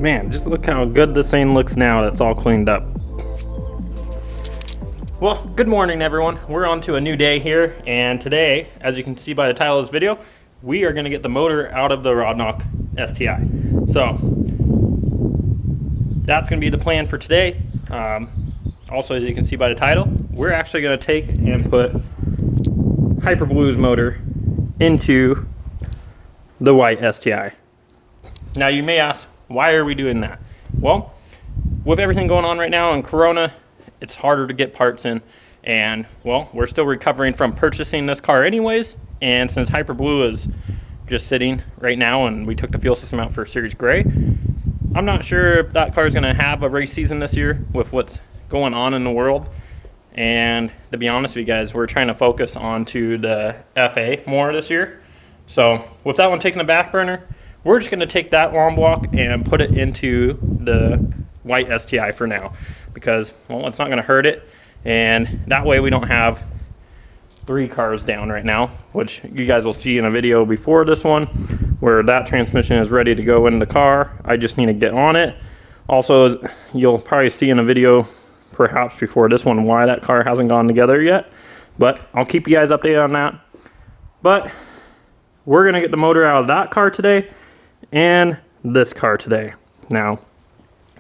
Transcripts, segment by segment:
Man, just look how good this thing looks now that's all cleaned up. Well, good morning everyone. We're on to a new day here, and today, as you can see by the title of this video, we are going to get the motor out of the Rod Knock STI. So that's going to be the plan for today. Also, as you can see by the title, we're actually going to take and put Hyperblue's motor into the white STI. Now you may ask, why are we doing that? Well, with everything going on right now in Corona, it's harder to get parts in, and well, we're still recovering from purchasing this car anyways, and since Hyperblue is just sitting right now and we took the fuel system out for Series Gray, I'm not sure if that car is going to have a race season this year with what's going on in the world. And to be honest with you guys, we're trying to focus on to the FA more this year. So with that one taking the back burner, we're just going to take that long block and put it into the white STI for now, because well, it's not going to hurt it, and that way we don't have 3 cars down right now, which you guys will see in a video before this one where that transmission is ready to go in the car. I just need to get on it. Also, you'll probably see in a video perhaps before this one why that car hasn't gone together yet, but I'll keep you guys updated on that. But we're going to get the motor out of that car today and this car today. Now,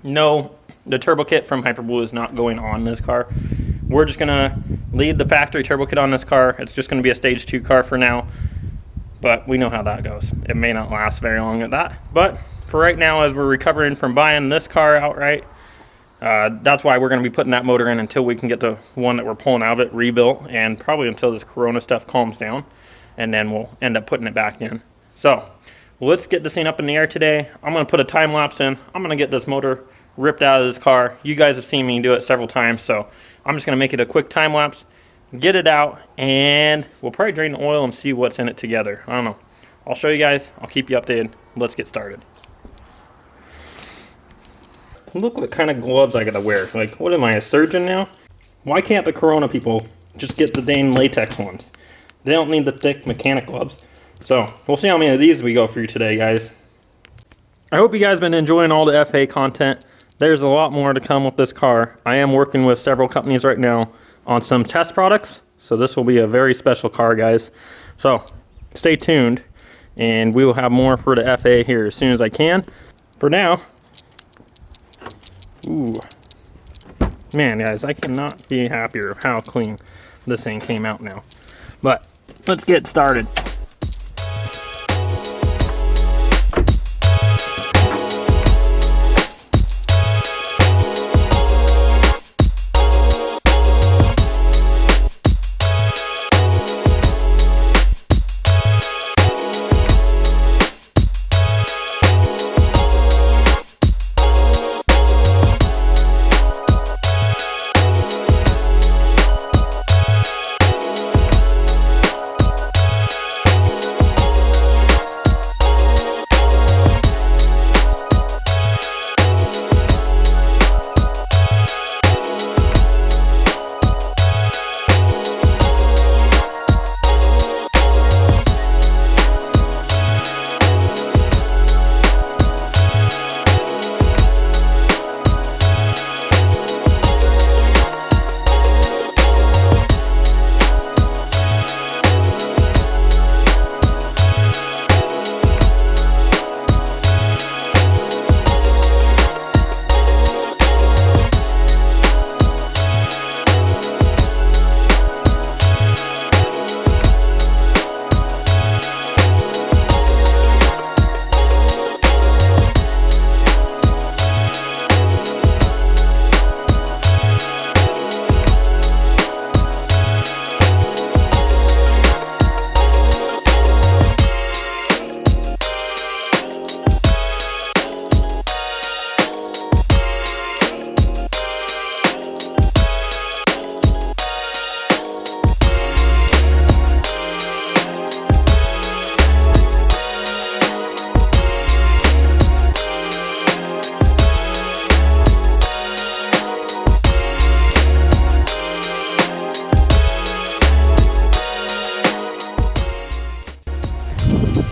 no, the turbo kit from Hyperblue is not going on this car. We're just gonna leave the factory turbo kit on this car. It's just gonna be a stage 2 car for now, but we know how that goes. It may not last very long at that, but for right now, as we're recovering from buying this car outright, that's why we're gonna be putting that motor in until we can get the one that we're pulling out of it rebuilt, and probably until this Corona stuff calms down, and then we'll end up putting it back in. So let's get this thing up in the air today. I'm going to put a time lapse in. I'm going to get this motor ripped out of this car. You guys have seen me do it several times, so I'm just going to make it a quick time lapse, get it out, and we'll probably drain the oil and see what's in it together. I don't know. I'll show you guys. I'll keep you updated. Let's get started. Look what kind of gloves I got to wear. Like, what am I, a surgeon now? Why can't the Corona people just get the dang latex ones? They don't need the thick mechanic gloves. So we'll see how many of these we go through today, guys. I hope you guys have been enjoying all the FA content. There's a lot more to come with this car. I am working with several companies right now on some test products, so this will be a very special car, guys. So stay tuned, and we will have more for the FA here as soon as I can. For now, ooh, man, guys, I cannot be happier of how clean this thing came out now. But let's get started.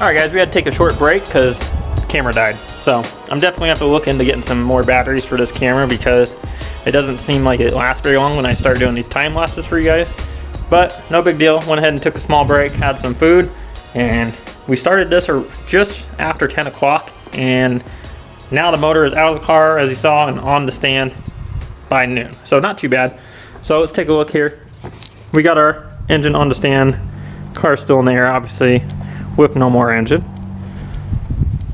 Alright guys, we had to take a short break because the camera died. So I'm definitely have to look into getting some more batteries for this camera because it doesn't seem like it lasts very long when I start doing these time lapses for you guys. But no big deal. Went ahead and took a small break, had some food, and we started this just after 10 o'clock. And now the motor is out of the car, as you saw, and on the stand by noon. So not too bad. So let's take a look here. We got our engine on the stand. Car's still in the air, obviously, with no more engine.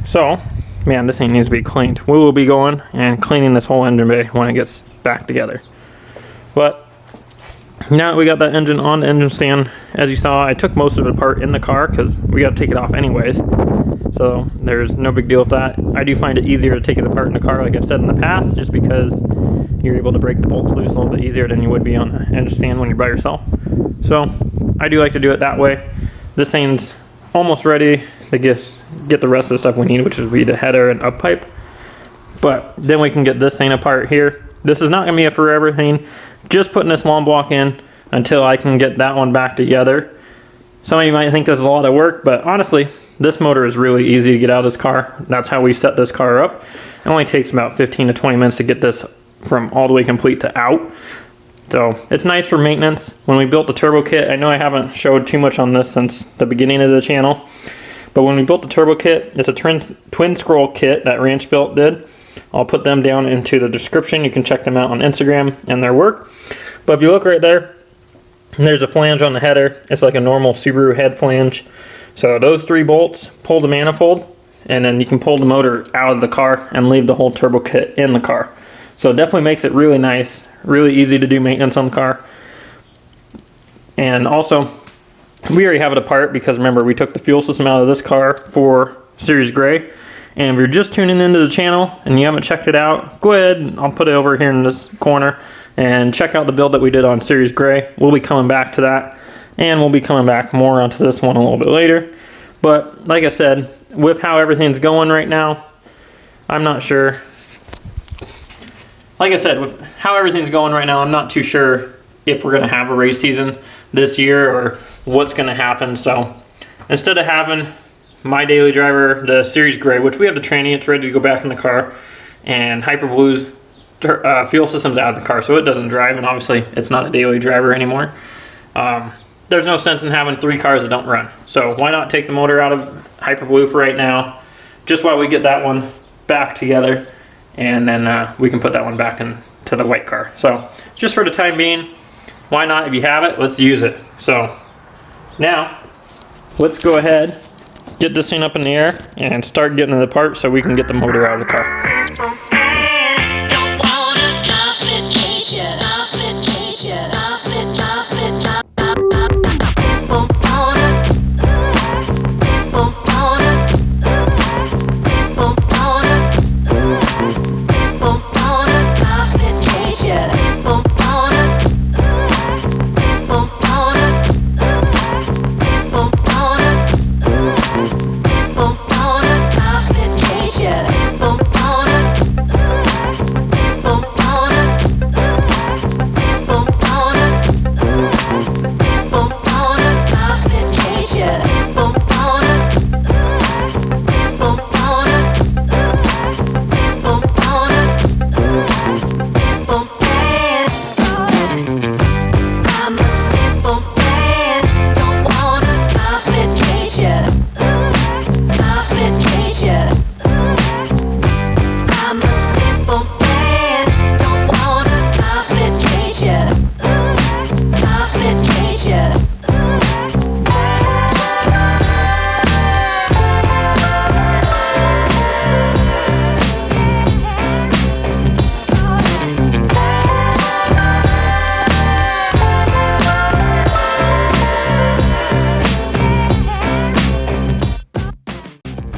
So, man, this thing needs to be cleaned. We will be going and cleaning this whole engine bay when it gets back together. But now that we got that engine on the engine stand, as you saw, I took most of it apart in the car because we got to take it off anyways. So there's no big deal with that. I do find it easier to take it apart in the car, like I've said in the past, just because you're able to break the bolts loose a little bit easier than you would be on the engine stand when you're by yourself. So I do like to do it that way. This thing's almost ready to get the rest of the stuff we need, which is the header and up pipe. But then we can get this thing apart here. This is not going to be a forever thing. Just putting this long block in until I can get that one back together. Some of you might think this is a lot of work, but honestly, this motor is really easy to get out of this car. That's how we set this car up. It only takes about 15 to 20 minutes to get this from all the way complete to out. So it's nice for maintenance. When we built the turbo kit, I know I haven't showed too much on this since the beginning of the channel, but when we built the turbo kit, it's a twin scroll kit that Ranchbuilt did. I'll put them down into the description. You can check them out on Instagram and their work. But if you look right there, there's a flange on the header. It's like a normal Subaru head flange. So those 3 bolts pull the manifold, and then you can pull the motor out of the car and leave the whole turbo kit in the car. So it definitely makes it really nice, really easy to do maintenance on the car. And also, we already have it apart because remember, we took the fuel system out of this car for Series Gray. And if you're just tuning into the channel and you haven't checked it out, go ahead, I'll put it over here in this corner and check out the build that we did on Series Gray. We'll be coming back to that, and we'll be coming back more onto this one a little bit later. But like I said, with how everything's going right now, I'm not sure. Like I said, with how everything's going right now, I'm not too sure if we're going to have a race season this year or what's going to happen. So instead of having my daily driver, the Series Gray, which we have the tranny, it's ready to go back in the car, and Hyperblue's fuel system's out of the car, so it doesn't drive, and obviously it's not a daily driver anymore. There's no sense in having 3 cars that don't run. So why not take the motor out of Hyperblue for right now, just while we get that one back together, and then we can put that one back into the white car. So just for the time being, why not? If you have it, let's use it. So now let's go ahead, get this thing up in the air and start getting it apart so we can get the motor out of the car.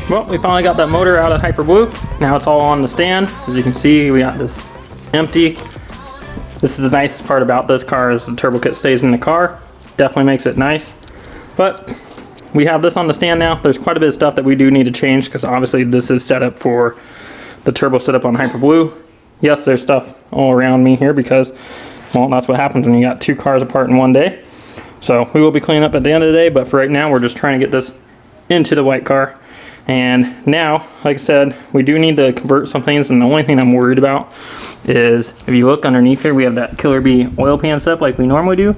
Well, we finally got that motor out of Hyperblue. Now it's all on the stand. As you can see, we got this empty. This is the nicest part about this car is the turbo kit stays in the car. Definitely makes it nice. But we have this on the stand now. There's quite a bit of stuff that we do need to change because obviously this is set up for the turbo setup on Hyperblue. Yes, there's stuff all around me here because, well, that's what happens when you got 2 cars apart in one day. So we will be cleaning up at the end of the day, but for right now, we're just trying to get this into the white car. And now, like I said, we do need to convert some things, and the only thing I'm worried about is if you look underneath here, we have that Killer Bee oil pan setup like we normally do,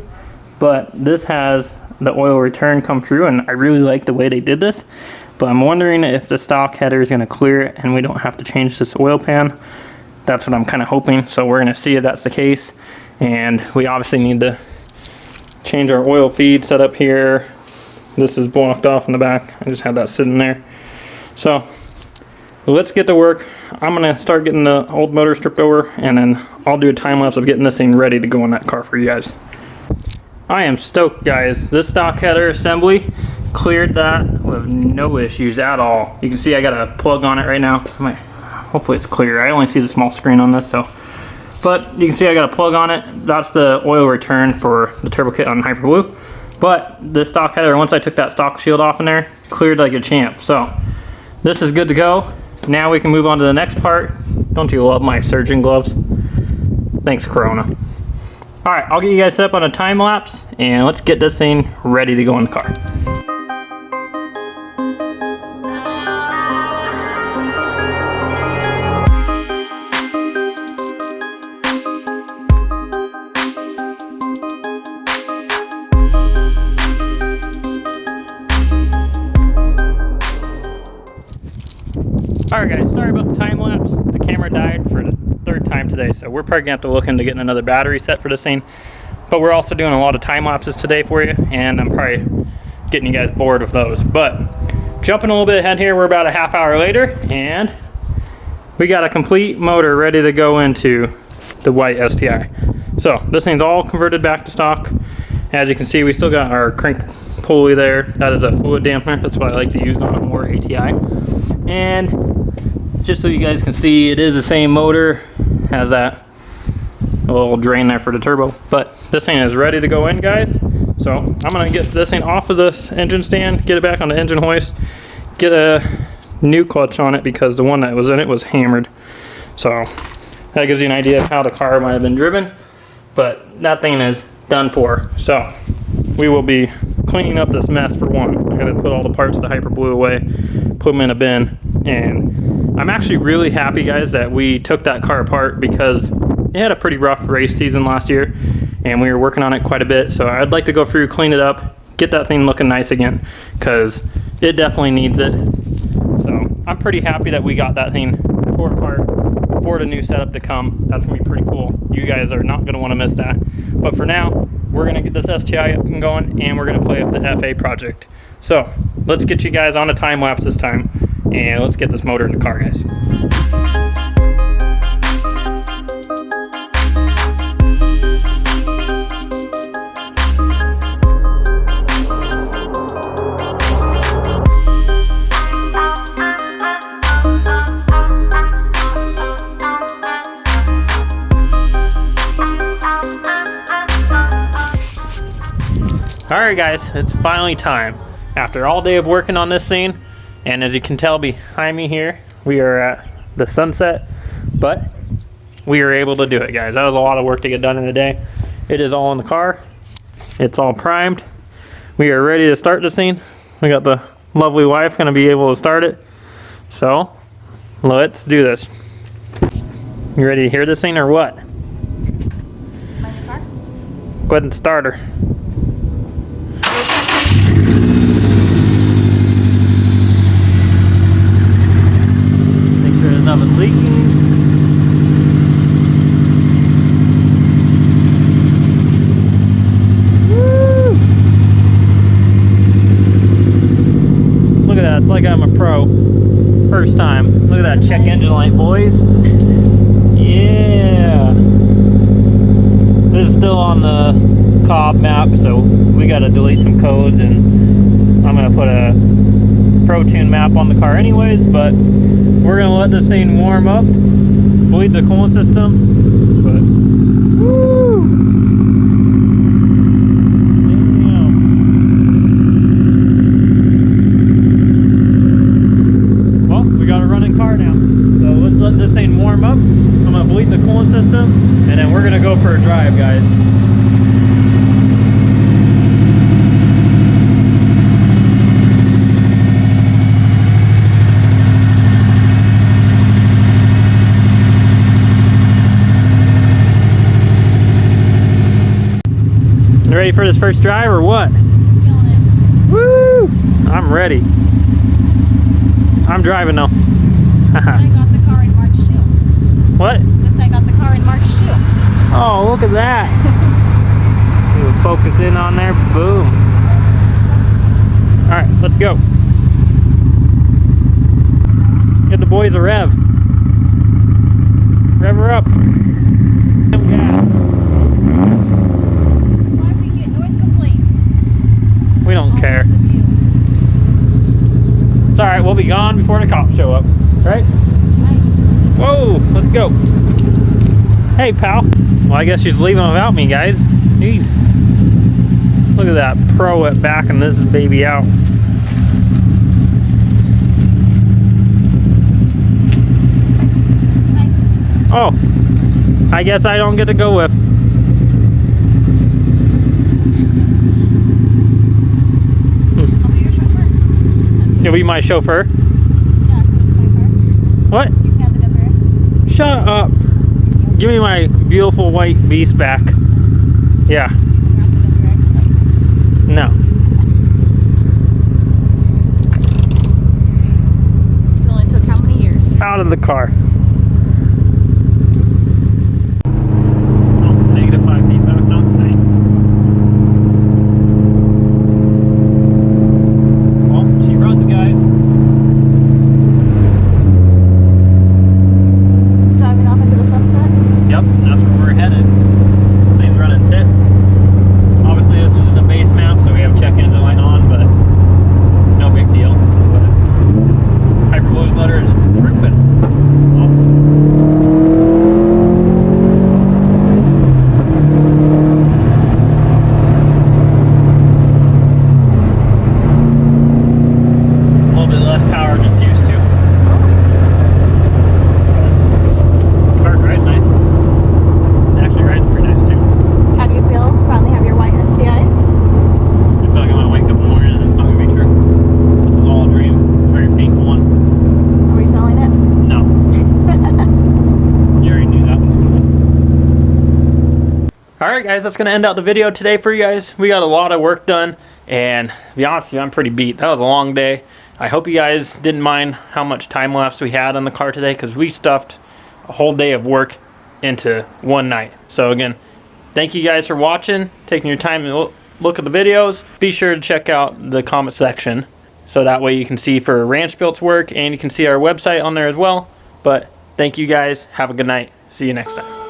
but this has the oil return come through, and I really like the way they did this. But I'm wondering if the stock header is going to clear it and we don't have to change this oil pan. That's what I'm kind of hoping. So we're going to see if that's the case. And we obviously need to change our oil feed setup here. This is blocked off in the back. I just had that sitting there. So let's get to work. I'm going to start getting the old motor stripped over, and then I'll do a time lapse of getting this thing ready to go in that car for you guys. I am stoked, guys. This stock header assembly cleared that with no issues at all. You can see I got a plug on it right now. Hopefully it's clear. I only see the small screen on this, but you can see I got a plug on it. That's the oil return for the turbo kit on Hyper Blue. But this stock header, once I took that stock shield off in there, cleared like a champ. So this is good to go. Now we can move on to the next part. Don't you love my surgeon gloves? Thanks, Corona. All right, I'll get you guys set up on a time lapse, and let's get this thing ready to go in the car. Alright guys, sorry about the time lapse. The camera died for the third time today, so we're probably gonna have to look into getting another battery set for this thing. But we're also doing a lot of time lapses today for you, and I'm probably getting you guys bored with those. But jumping a little bit ahead here, we're about a half hour later, and we got a complete motor ready to go into the white STI. So this thing's all converted back to stock. As you can see, we still got our crank pulley there. That is a fluid dampener. That's what I like to use on a more ATI. And just so you guys can see, it is the same motor, has that little drain there for the turbo, but this thing is ready to go in, guys. So I'm gonna get this thing off of this engine stand, get it back on the engine hoist, get a new clutch on it because the one that was in it was hammered. So that gives you an idea of how the car might have been driven, but that thing is done for. So we will be cleaning up this mess for one. I gotta put all the parts the Hyper Blue away, put them in a bin, and I'm actually really happy, guys, that we took that car apart because it had a pretty rough race season last year and we were working on it quite a bit. So I'd like to go through, clean it up, get that thing looking nice again, because it definitely needs it. So I'm pretty happy that we got that thing tore apart for the new setup to come. That's gonna be pretty cool. You guys are not gonna wanna miss that. But for now, we're gonna get this STI up and going, and we're gonna play with the FA project. So let's get you guys on a time lapse this time, and let's get this motor in the car, guys. Alright guys, it's finally time. After all day of working on this thing, and as you can tell behind me here, we are at the sunset, but we are able to do it, guys. That was a lot of work to get done in a day. It is all in the car. It's all primed. We are ready to start this thing. We got the lovely wife going to be able to start it. So, let's do this. You ready to hear this thing or what? Go ahead and start her. Nothing leaking. Woo! Look at that, it's like I'm a pro. First time. Look at that check engine light, boys. Yeah. This is still on the Cobb map, so we gotta delete some codes, and I'm gonna put a Jrtuned map on the car anyways, but we're gonna let this thing warm up, bleed the coolant system, but woo! Damn. Well, we got a running car now, so let's let this thing warm up. I'm gonna bleed the coolant system, and then we're gonna go for a drive, guys. ready for this first drive or what? Feeling it. Woo! I'm ready. I'm driving now. I got the car in March too. What? Just I got the car in March too. Oh, look at that. We'll focus in on there. Boom. All right, let's go. Get the boys a rev. Rev her up. Why we get noise complaints? We don't care. It's all right. We'll be gone before the cops show up. Right? Whoa, let's go. Hey, pal. Well, I guess she's leaving without me, guys. Jeez. Look at that pro at backing this baby out. Oh, I guess I don't get to go with. I'll be your chauffeur. You'll be my chauffeur? Yeah, 'cause it's my car. What? You can have the WX. Shut up. Give me my beautiful white beast back. Yeah. You can have the WX. Like, No. it only took how many years? Out of the car. Oh, -5 feedback. No, nice. Well, she runs, guys. Driving off into the sunset. Yep, that's where we're headed. This thing's running tits. Obviously, this is just a base map, so we have check engine light on, but no big deal. But Hyper Blues motor is tripping. A little bit less power than it's used to. Car drives nice. It actually rides pretty nice too. How do you feel? Finally have your white STI? I feel like I'm gonna wake up in the morning and it's not gonna be true. This is all a dream. A very painful one. Are we selling it? No. You already knew that one's coming. Alright guys, that's gonna end out the video today for you guys. We got a lot of work done, and to be honest with you, I'm pretty beat. That was a long day. I hope you guys didn't mind how much time lapse we had on the car today, because we stuffed a whole day of work into one night. So again, thank you guys for watching, taking your time to look at the videos. Be sure to check out the comment section, so that way you can see for Ranchbuilt's work, and you can see our website on there as well. But thank you guys. Have a good night. See you next time.